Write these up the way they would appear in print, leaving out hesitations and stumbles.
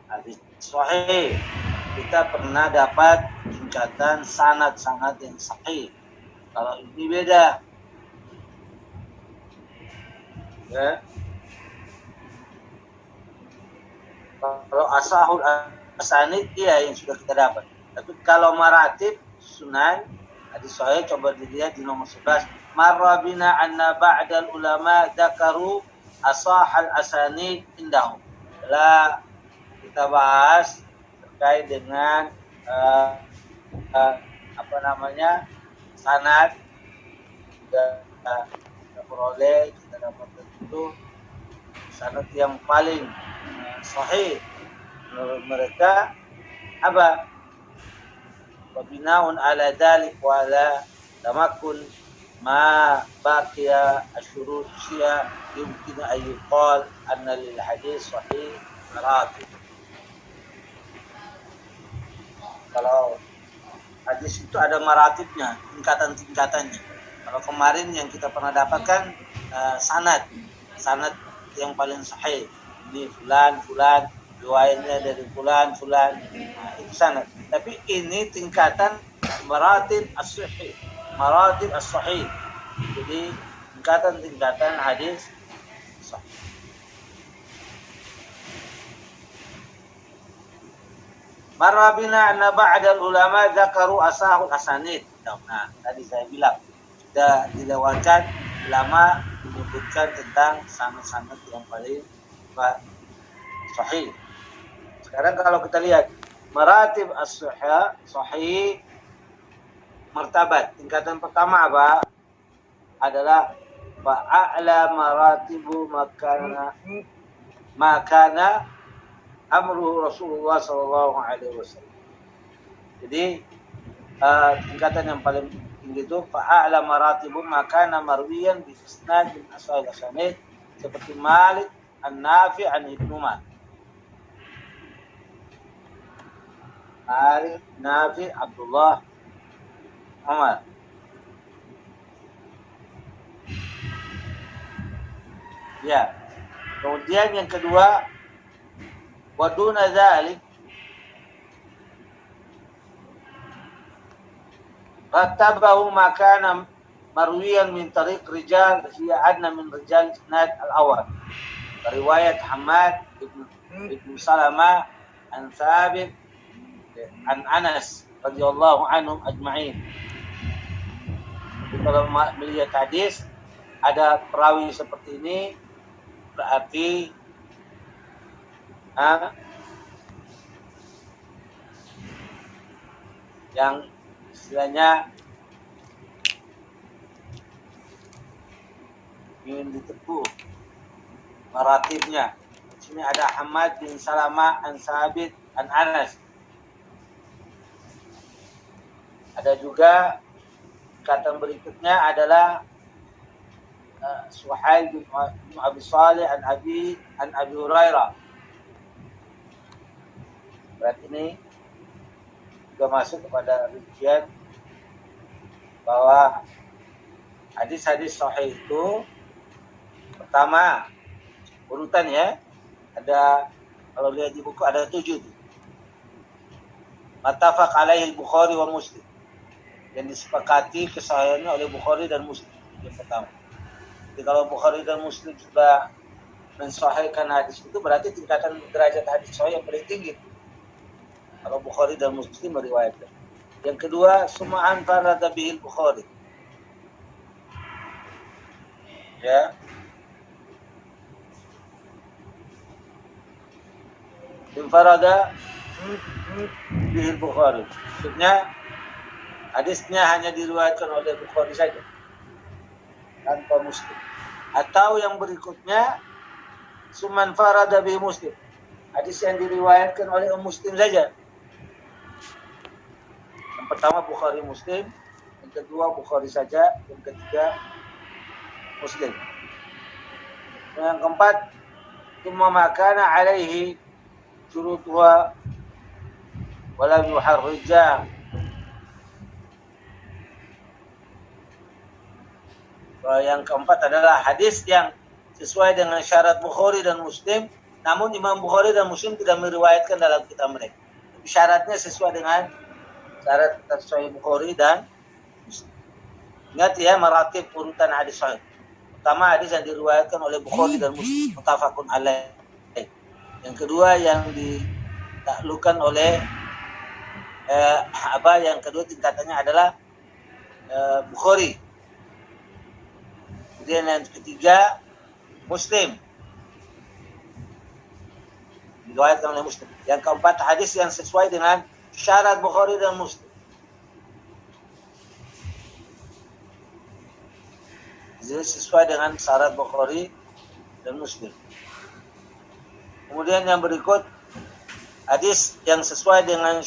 Hadis sahih kita pernah dapat tingkatan sanad-sanad yang sahih. Kalau ini beda. Ya. Kalau asahul asanid iya yang sudah kita dapat. Tapi kalau maratib sunan hadis sahih coba dilihat di nomor 11. Marra bina anna ba'dal ulama dzakaru asahal asanid indahum. Adalah kita bahas terkait dengan sanad kita peroleh, kita dapatkan itu sanad yang paling sahih menurut mereka apa? Wabinaun ala dalik wa ala tamakun ma baqiya asyurut syiah yumkin ayyuqal anna lil hadis sahih maratib. Kalau hadis itu ada maratibnya, tingkatan-tingkatannya. Kalau kemarin yang kita pernah dapatkan sanad yang paling sahih. Ini fulan, riwayatnya dari fulan. Nah, itu sanad. Tapi ini tingkatan maratib as-sahih. Jadi tingkatan hadis sahih. Marabina anna ba'dal ulama dzakaru asahul asanid. Nah, tadi saya bilang sudah dilewatkan ulama menyebutkan tentang sanad-sanad yang paling sahih. Sekarang kalau kita lihat maratib as-sahih martabat. Tingkatan pertama apa? Adalah fa'a'la maratibu makana amruhu Rasulullah sallallahu alaihi wasallam. Jadi tingkatan yang paling tinggi itu fa'a'la maratibu makana marwiyan bi isnad min asal asanid seperti Malik An-Nafi' an Ibnu Umar. Malik Nafi' Abdullah Umar. Ya. Kemudian yang kedua ودون ذلك رتبه ما كان مرويا من طريق رجال هي أدنى من رجال إسناد الأول رواية حماد بن سلمة عن ثابت عن أنس رضي الله عنهم أجمعين. Kalau melihat hadis ada perawi seperti ini berarti yang istilahnya ingin ditepuh maratibnya. Di sini ada Hamad bin Salamah an Sabit an Anas. Ada juga kata berikutnya adalah Suhail bin Abi Salih an Abi Hurairah. Berarti ini juga masuk kepada rincian bahwa hadis-hadis sahih itu pertama urutan ya, ada kalau lihat di buku ada 7 Mattafaq alaihi Bukhari wa Muslim, yang disepakati kesahihannya oleh Bukhari dan Muslim. Yang pertama. Jadi kalau Bukhari dan Muslim sudah mensahihkan hadis itu berarti tingkatan derajat hadis sahih yang paling tinggi. Kalau Bukhari dan Muslim meriwayatkan. Yang kedua, sum'an farada bihil Bukhari. Ya. Infarada bihil Bukhari. Maksudnya hadisnya hanya diriwayatkan oleh Bukhari saja, tanpa Muslim. Atau yang berikutnya, sum'an farada bihil Muslim. Hadis yang diriwayatkan oleh Muslim saja. Yang pertama Bukhari Muslim, yang kedua Bukhari saja, yang ketiga Muslim. Yang keempat, thumma ma kana alaihi syurutuha wa lam yuharrijah. Yang keempat adalah hadis yang sesuai dengan syarat Bukhari dan Muslim Namun Imam Bukhari dan Muslim tidak meriwayatkan dalam kitab mereka. Syaratnya sesuai dengan syarat Sahih Bukhari dan Muslim. Ingat ya, maratib urutan hadis sahih. Pertama, hadis yang diriwayatkan oleh Bukhari dan Muslim, muttafaqun alaih. Yang kedua, yang ditaklukkan oleh yang kedua tingkatannya adalah Bukhari. Kemudian yang ketiga, Muslim, diriwayatkan oleh Muslim. Yang keempat, hadis yang sesuai dengan syarat Bukhari dan Muslim. Jadi sesuai dengan syarat Bukhari dan Muslim. Kemudian yang berikut, hadis yang sesuai dengan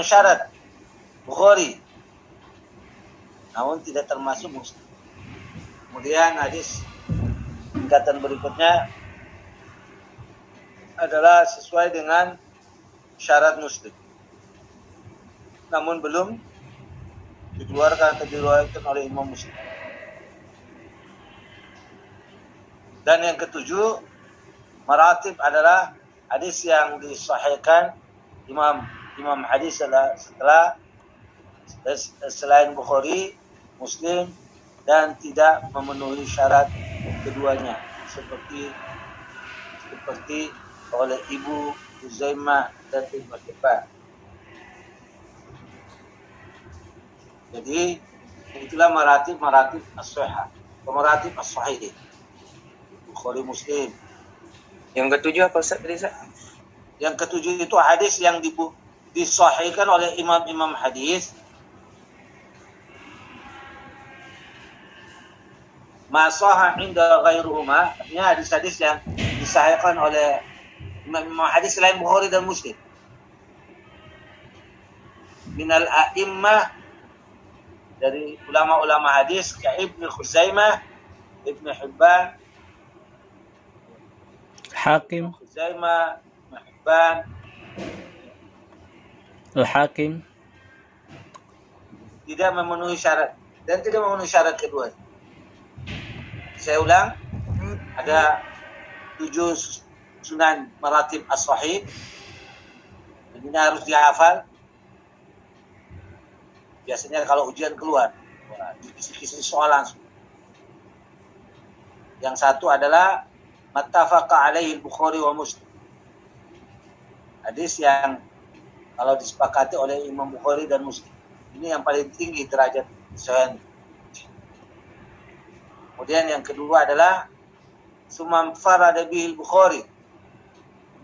syarat Bukhari, namun tidak termasuk Muslim. Kemudian hadis tingkatan berikutnya adalah sesuai dengan syarat Muslim, namun belum dikeluarkan atau diriwayatkan oleh Imam Muslim. Dan yang ketujuh, maratib adalah hadis yang disahihkan imam hadis setelah selain Bukhari, Muslim, dan tidak memenuhi syarat keduanya, seperti oleh Ibu Huzaimah dan Ibnu Hibban. Jadi itulah maratib as-sahih, maratib as-sahih Bukhari, Muslim. Yang ketujuh apa Ustaz? Yang ketujuh itu hadis yang disahihkan oleh imam-imam hadis, ma sahha inda ghairuhuma, artinya hadis-hadis yang disahihkan oleh imam-imam hadis selain Bukhari dan Muslim. Minal a'immah, dari ulama-ulama hadis kayak Ibnu Khuzaimah, Ibnu Hibban, Hakim, Khuzaimah, Ibnu Hibban, Al-Hakim, tidak memenuhi syarat dan tidak memenuhi syarat kedua. Saya ulang, ada 7 sunan maratib as-sahih. Ini harus dihafal. Biasanya kalau ujian keluar, kisi-kisi soal langsung. Yang satu adalah mattafaqa alaihi Bukhari wa Muslim. Hadis yang kalau disepakati oleh Imam Bukhari dan Muslim. Ini yang paling tinggi derajat sahih. Kemudian yang kedua adalah sumam farada bihil Bukhari.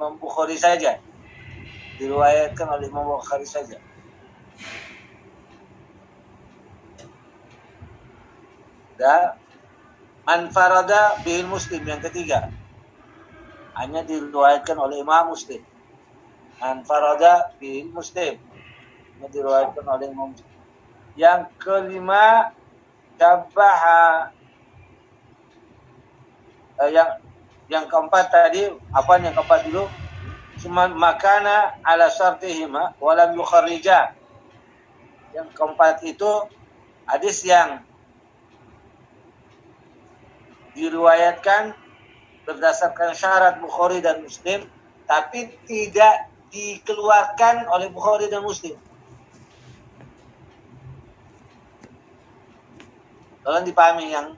Imam Bukhari saja. Diriwayatkan oleh Imam Bukhari saja. Dan man farada bihil Muslim, yang ketiga, hanya diriwayatkan oleh Imam Muslim. Man farada bihil Muslim, hanya diriwayatkan oleh Imam Muslim. Yang kelima, tabaha, yang keempat tadi, apa yang keempat dulu? Cuma makana ala syartihima walam yukharrija. Yang keempat itu hadis yang diriwayatkan berdasarkan syarat Bukhari dan Muslim, tapi tidak dikeluarkan oleh Bukhari dan Muslim. Tolong dipahami yang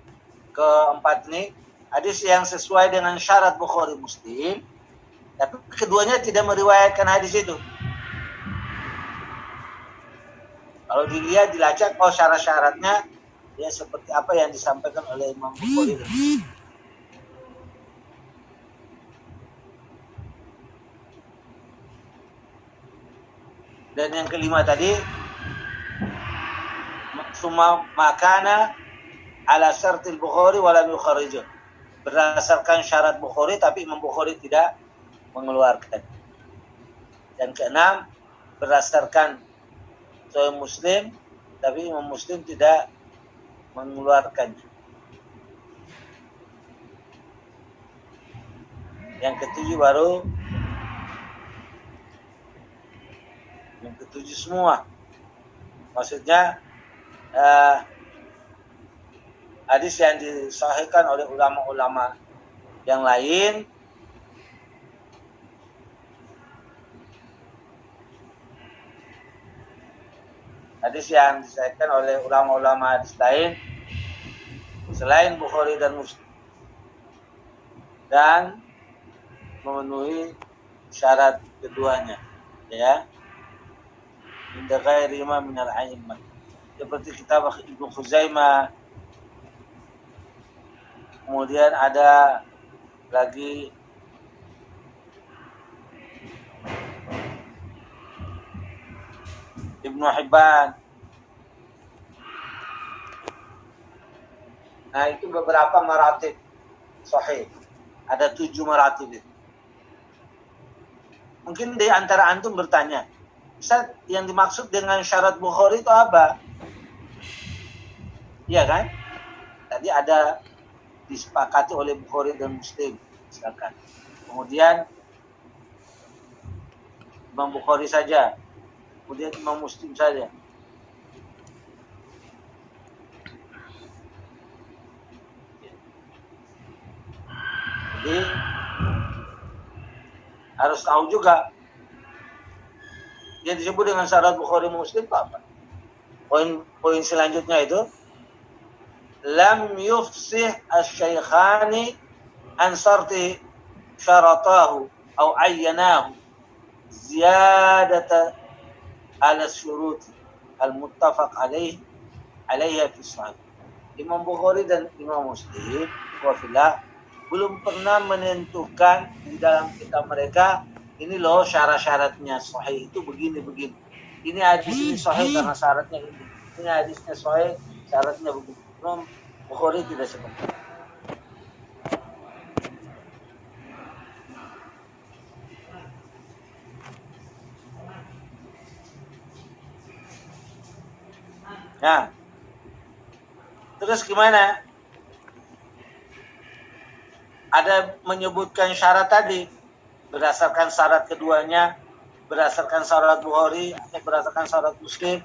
keempat ini, hadis yang sesuai dengan syarat Bukhari Muslim, tapi keduanya tidak meriwayatkan hadis itu. Kalau dilihat, dilacak, oh syarat-syaratnya ya seperti apa yang disampaikan oleh Imam Bukhari. Dan yang kelima tadi, summa makana ala syartil Bukhari wa lam yukharrijah. Berdasarkan syarat Bukhari tapi Imam Bukhari tidak mengeluarkan. Dan keenam, berdasarkan Sahih Muslim tapi Imam Muslim tidak mengeluarkannya. Yang ketujuh baru, yang ketujuh semua, maksudnya hadis yang disahihkan oleh ulama-ulama Yang lain hadis yang disahihkan oleh ulama-ulama hadis lain selain Bukhari dan Muslim dan memenuhi syarat keduanya, ya. Inda ghairi ma min al-a'immah. Seperti kitab Ibnu Khuzaimah. Kemudian ada lagi Ibnu Hibban. Nah, itu beberapa maratib sahih. Ada 7 maratib itu. Mungkin di antara antum bertanya, Ustaz, yang dimaksud dengan syarat Bukhari itu apa? Iya kan? Tadi ada disepakati oleh Bukhari dan Muslim, misalkan. Kemudian Imam Bukhari saja, kemudian Imam Muslim saja. Jadi harus tahu juga yang disebut dengan syarat Bukhari Muslim itu apa. Poin selanjutnya itu lam yufsih asy-syaikhani an sarti syaratahu au ayyanahu ziyadata ala syurut al-muttafaq alaiha fi sahih. Imam Bukhari dan Imam Muslim wafillah belum pernah menentukan di dalam kitab mereka, ini loh syarat-syaratnya sahih itu begini-begini. Ini hadis ini sahih karena syaratnya ini. Ini hadisnya sahih syaratnya begini. Imam Bukhari tidak seperti itu. Nah, terus gimana? Ada menyebutkan syarat tadi berdasarkan syarat keduanya, berdasarkan syarat Bukhari atau berdasarkan syarat Muslim.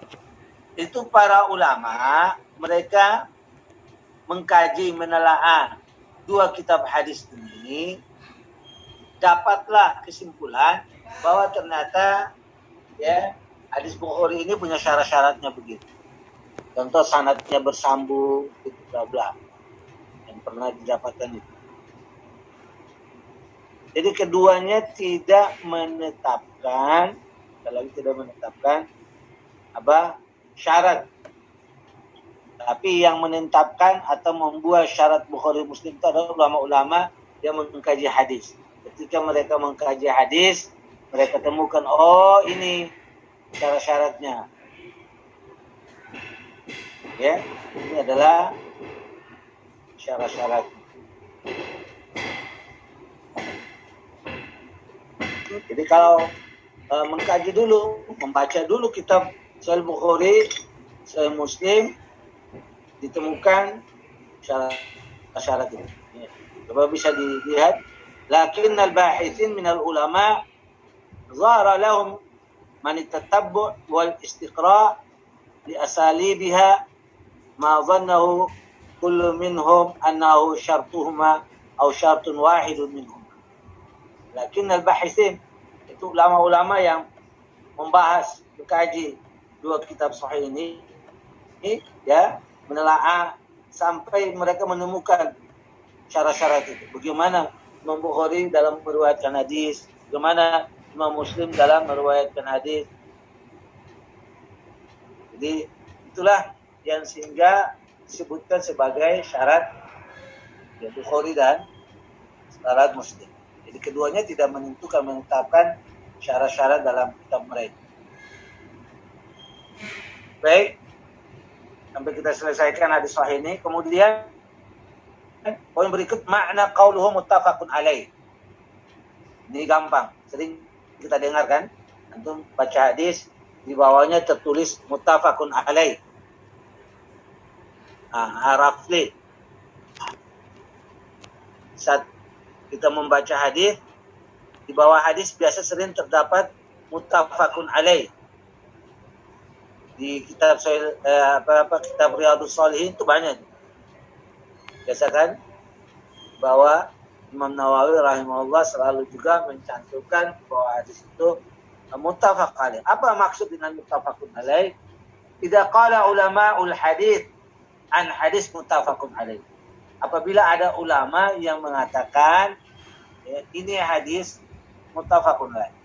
Itu para ulama mereka mengkaji, menelaah 2 kitab hadis ini, dapatlah kesimpulan bahwa ternyata ya hadis Bukhari ini punya syarat-syaratnya begitu. Contoh sanadnya bersambung, itu bla bla yang pernah didapatkan itu. Jadi keduanya tidak menetapkan, apa syarat. Tapi yang menetapkan atau membuat syarat Bukhari Muslim itu adalah ulama-ulama yang mengkaji hadis. Ketika mereka mengkaji hadis, mereka temukan, oh ini syarat-syaratnya. Ya, ini adalah syarat-syarat. Jadi kalau mengkaji dulu, membaca dulu kitab Sahih Bukhari, Sahih Muslim, ditemukan syarat-syarat itu. Coba bisa dilihat. Lakin al-bahithin min al-ulama zahara lahum man at-tatabbu' wal istiqra' li asalibiha ma dhannahu kullu minhum annahu syartuhuma aw syartun wahidun minhum. Lakin al-bahithin itu ulama-ulama yang membahas, mengkaji 2 kitab sahih ini ya, menelaah sampai mereka menemukan syarat-syarat itu. Bagaimana Imam Bukhari dalam meriwayatkan hadis, bagaimana Imam Muslim dalam meriwayatkan hadis. Jadi itulah yang sehingga disebutkan sebagai syarat ya, Bukhari dan syarat Muslim. Jadi keduanya tidak menetapkan syarat-syarat dalam kitab mereka. Baik, sampai kita selesaikan hadis sahih ini. Kemudian poin berikut, makna qauluhu muttafaqun alaih. Ini gampang, sering kita dengar kan? Antum baca hadis, di bawahnya tertulis muttafaqun alaih. Haraf li. Saat kita membaca hadis, di bawah hadis biasa sering terdapat muttafaqun alaih. Di kitab kitab Riyadhus Shalihin itu banyak. Biasa kan bahwa Imam Nawawi rahimahullah selalu juga mencantumkan bahwa hadis itu muttafaq alaih. Apa maksud dengan muttafaqun alaih? Idza qala ulama'ul hadis an hadis muttafaqun alaih. Apabila ada ulama yang mengatakan ini hadis muttafaqun alaih.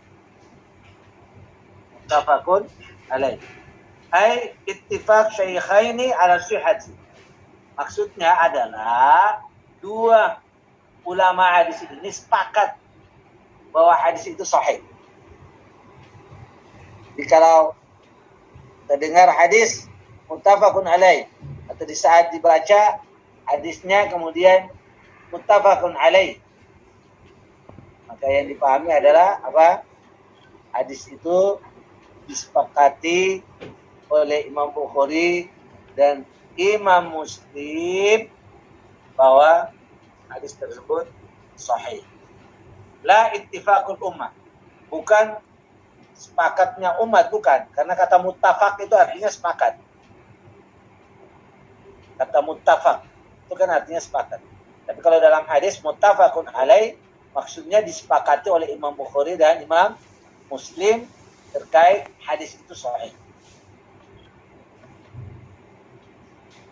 Muttafaqun alaih. Ai ittifaq syaikhaini ala sihhati. Maksudnya adalah dua ulama hadis ini sepakat bahwa hadis itu sahih. Jadi kalau terdengar hadis muttafaqun alaih atau di saat dibaca hadisnya kemudian muttafaqun alaih, maka yang dipahami adalah apa? Hadis itu disepakati oleh Imam Bukhari dan Imam Muslim bahwa hadis tersebut sahih. La ittifaqul ummah, bukan sepakatnya umat, bukan. Karena kata muttafaq itu artinya sepakat. Kata muttafaq itu kan artinya sepakat. Tapi kalau dalam hadis muttafaqun alaih, maksudnya disepakati oleh Imam Bukhari dan Imam Muslim terkait hadis itu sahih.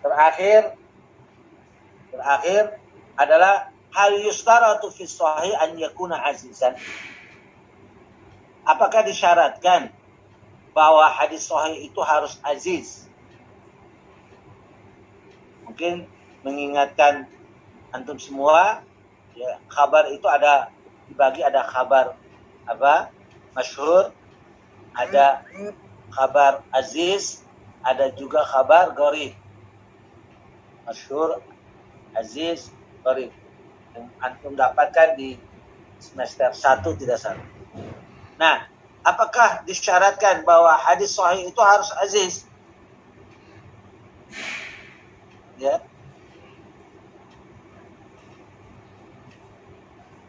Terakhir adalah hal yustaratu fi sahih an yakuna azizan. Apakah disyaratkan bahwa hadis sahih itu harus aziz? Mungkin mengingatkan antum semua, ya, kabar itu ada dibagi, ada kabar apa? Masyhur, ada kabar aziz, ada juga kabar gharib. Masyhur, aziz, gharib. Yang antum dapatkan di semester 1 tidak salah. Nah, apakah disyaratkan bahwa hadis sahih itu harus aziz? Ya.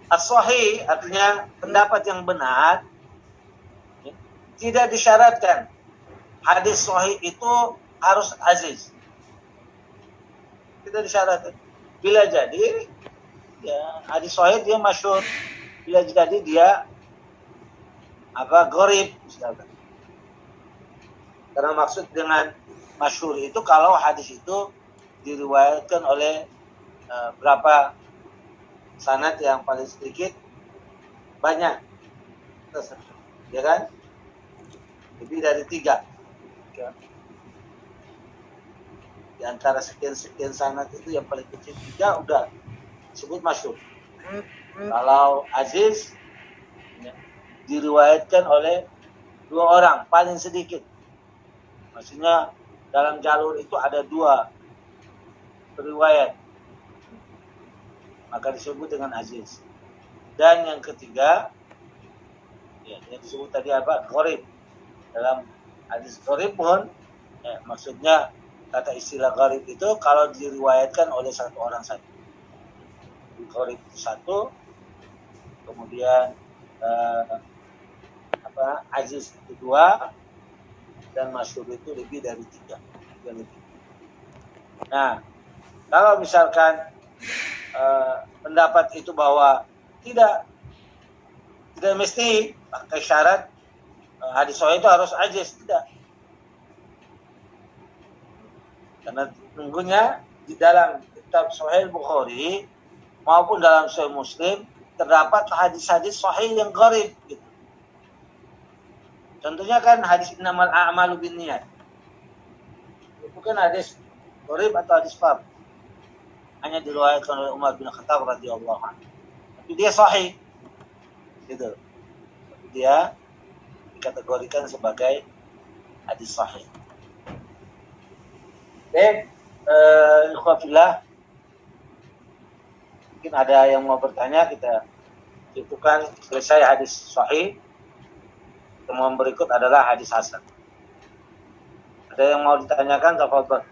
As-sahih artinya pendapat yang benar, ya, tidak disyaratkan hadis sahih itu harus aziz. Tidak disyaratkan. Bila jadi ya hadis sahih dia masyhur, bila jadi dia apa gharib misalkan. Karena maksud dengan masyhur itu kalau hadis itu diriwayatkan oleh berapa sanad, yang paling sedikit banyak, ya kan? Lebih dari 3. Ya. Di antara sekian sanad itu yang paling kecil 3 udah disebut masyhur. Kalau aziz ya, diriwayatkan oleh 2 orang paling sedikit. Maksudnya dalam jalur itu ada 2 periwayat, maka disebut dengan aziz. Dan yang ketiga, ya, yang disebut tadi apa? Gharib. Dalam hadis gharib pun, ya, maksudnya kata istilah gharib itu kalau diriwayatkan oleh 1 orang saja. Gharib itu 1, kemudian aziz itu 2, dan masyhur itu lebih dari 3. Nah, kalau misalkan pendapat itu bahwa tidak mesti pakai syarat hadis sahih itu harus aziz, tidak. Karena sesungguhnya di dalam kitab Sahih Bukhari maupun dalam Sahih Muslim terdapat hadis-hadis sahih yang gharib gitu. Contohnya kan hadis innamal a'malu binniyat. Itu kan hadis gharib atau hadis fard. Hanya diriwayatkan oleh Umar bin Khattab radhiyallahu anhu. Tapi dia sahih. Gitu. Tapi dia dikategorikan sebagai hadis sahih. Baik, ikhwafillah. Mungkin ada yang mau bertanya, kita cukupkan selesai hadis sahih. Temuan berikut adalah hadis hasan. Ada yang mau ditanyakan? Tafadhol.